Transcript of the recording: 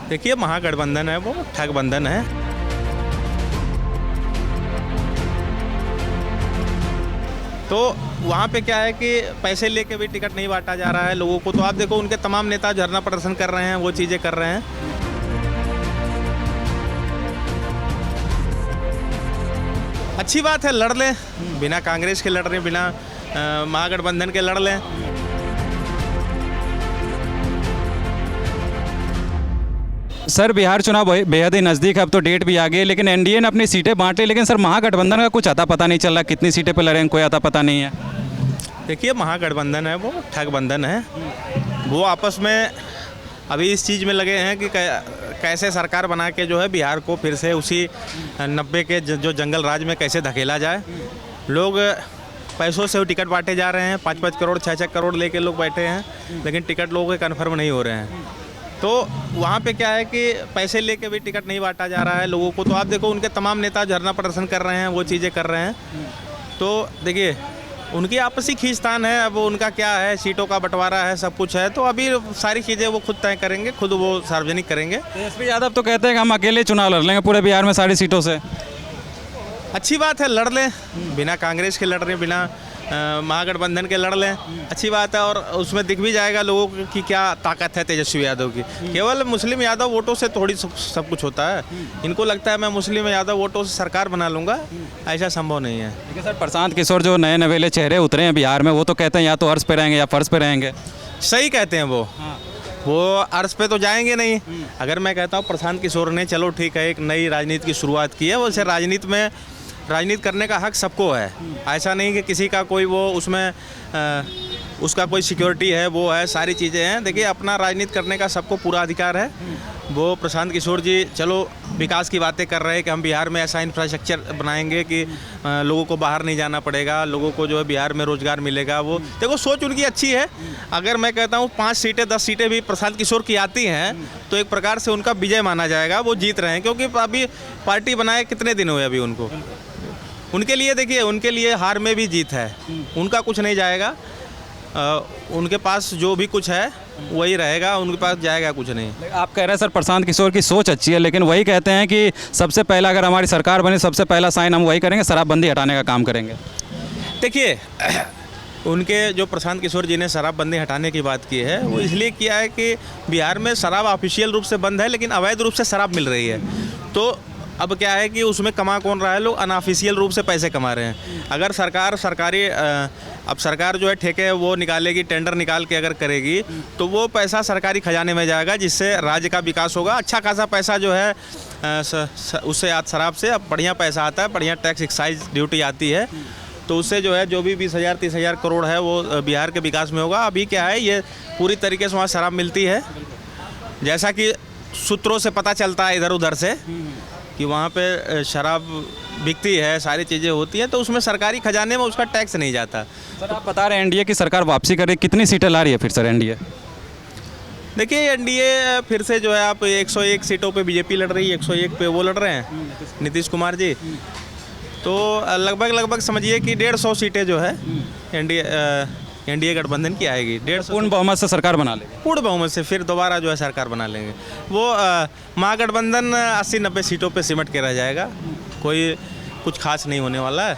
देखिए, महागठबंधन है वो ठगबंधन है। तो वहाँ पे क्या है कि पैसे लेके भी टिकट नहीं बांटा जा रहा है लोगों को। तो आप देखो, उनके तमाम नेता धरना प्रदर्शन कर रहे हैं, वो चीज़ें कर रहे हैं। अच्छी बात है, लड़ लें, बिना कांग्रेस के लड़ रहे हैं, बिना महागठबंधन के लड़ लें। सर, बिहार चुनाव बेहद ही नज़दीक है, अब तो डेट भी आ गई है, लेकिन एनडीए ने अपनी सीटें बांट ली, लेकिन सर महागठबंधन का कुछ अता पता नहीं चल रहा, कितनी सीटें पे लड़ेंगे कोई अता पता नहीं है। देखिए, महागठबंधन है वो ठगबंधन है। वो आपस में अभी इस चीज़ में लगे हैं कि कैसे सरकार बना के जो है बिहार को फिर से उसी 90 के जो जंगल राज में कैसे धकेला जाए। लोग पैसों से टिकट बांटे जा रहे हैं, 5-5 करोड़ 6-6 करोड़ लेके लोग बैठे हैं, लेकिन टिकट लोगों के कन्फर्म नहीं हो रहे हैं। तो वहाँ पे क्या है कि पैसे लेके भी टिकट नहीं बांटा जा रहा है लोगों को। तो आप देखो, उनके तमाम नेता धरना प्रदर्शन कर रहे हैं, वो चीज़ें कर रहे हैं। तो देखिए, उनकी आपसी खींचतान है, अब उनका क्या है, सीटों का बंटवारा है, सब कुछ है। तो अभी सारी चीज़ें वो खुद तय करेंगे, खुद वो सार्वजनिक करेंगे। तेजस्वी यादव तो कहते हैं कि हम अकेले चुनाव लड़ लेंगे पूरे बिहार में सारी सीटों से। अच्छी बात है, लड़ लें, बिना कांग्रेस के लड़ रहे हैं, बिना महागठबंधन के लड़ लें, अच्छी बात है। और उसमें दिख भी जाएगा लोगों की क्या ताकत है तेजस्वी यादव की। केवल मुस्लिम यादव वोटों से थोड़ी सब कुछ होता है। इनको लगता है मैं मुस्लिम यादव वोटों से सरकार बना लूँगा, ऐसा संभव नहीं है। लेकिन सर, प्रशांत किशोर जो नए नवेले चेहरे उतरे हैं बिहार में, वो तो कहते हैं या तो अर्श पे रहेंगे या फर्श पे रहेंगे। सही कहते हैं वो अर्श पे तो जाएंगे नहीं। अगर मैं कहता हूँ प्रशांत किशोर ने, चलो ठीक है, एक नई राजनीति की शुरुआत की है, वैसे राजनीति करने का हक सबको है। ऐसा नहीं कि किसी का कोई वो उसमें उसका कोई सिक्योरिटी है, वो है, सारी चीज़ें हैं। देखिए, अपना राजनीति करने का सबको पूरा अधिकार है। वो प्रशांत किशोर जी चलो विकास की बातें कर रहे हैं कि हम बिहार में ऐसा इंफ्रास्ट्रक्चर बनाएंगे कि लोगों को बाहर नहीं जाना पड़ेगा, लोगों को जो है बिहार में रोज़गार मिलेगा। वो देखो, सोच उनकी अच्छी है। अगर मैं कहता हूँ 5 सीटें 10 सीटें भी प्रशांत किशोर की आती हैं तो एक प्रकार से उनका विजय माना जाएगा, वो जीत रहे हैं। क्योंकि अभी पार्टी बनाए कितने दिन हुए अभी उनको। उनके लिए देखिए, उनके लिए हार में भी जीत है, उनका कुछ नहीं जाएगा। उनके पास जो भी कुछ है वही रहेगा, उनके पास जाएगा कुछ नहीं। आप कह रहे हैं सर प्रशांत किशोर की सोच अच्छी है, लेकिन वही कहते हैं कि सबसे पहला अगर हमारी सरकार बने, सबसे पहला साइन हम वही करेंगे, शराबबंदी हटाने का काम करेंगे। देखिए, उनके जो प्रशांत किशोर जी ने शराबबंदी हटाने की बात की है, वो इसलिए किया है कि बिहार में शराब ऑफिशियल रूप से बंद है, लेकिन अवैध रूप से शराब मिल रही है। तो अब क्या है कि उसमें कमा कौन रहा है, लोग अनऑफिशियल रूप से पैसे कमा रहे हैं। अगर अब सरकार जो है ठेके वो निकालेगी, टेंडर निकाल के अगर करेगी, तो वो पैसा सरकारी खजाने में जाएगा, जिससे राज्य का विकास होगा। अच्छा खासा पैसा जो है उससे शराब से अब बढ़िया पैसा आता है, बढ़िया टैक्स एक्साइज ड्यूटी आती है। तो उससे जो है जो भी 20,000-30,000 करोड़ है वो बिहार के विकास में होगा। अभी क्या है, ये पूरी तरीके से वहाँ शराब मिलती है, जैसा कि सूत्रों से पता चलता है इधर उधर से कि वहाँ पे शराब बिकती है, सारी चीज़ें होती हैं। तो उसमें सरकारी खजाने में उसका टैक्स नहीं जाता। सर, आप बता रहे हैं एनडीए की सरकार वापसी करे, कितनी सीटें ला रही है फिर सर एनडीए? देखिए, एनडीए फिर से जो है आप 101 सीटों पे बीजेपी लड़ रही है, 101 पे वो लड़ रहे हैं नीतीश कुमार जी। तो लगभग समझिए कि 150 सीटें जो है एनडीए गठबंधन की आएगी। 150 पूर्ण बहुमत से सरकार बना लेंगे। पूर्ण बहुमत से फिर दोबारा जो है सरकार बना लेंगे। वो महागठबंधन 80-90 सीटों पे सिमट के रह जाएगा, कोई कुछ खास नहीं होने वाला है।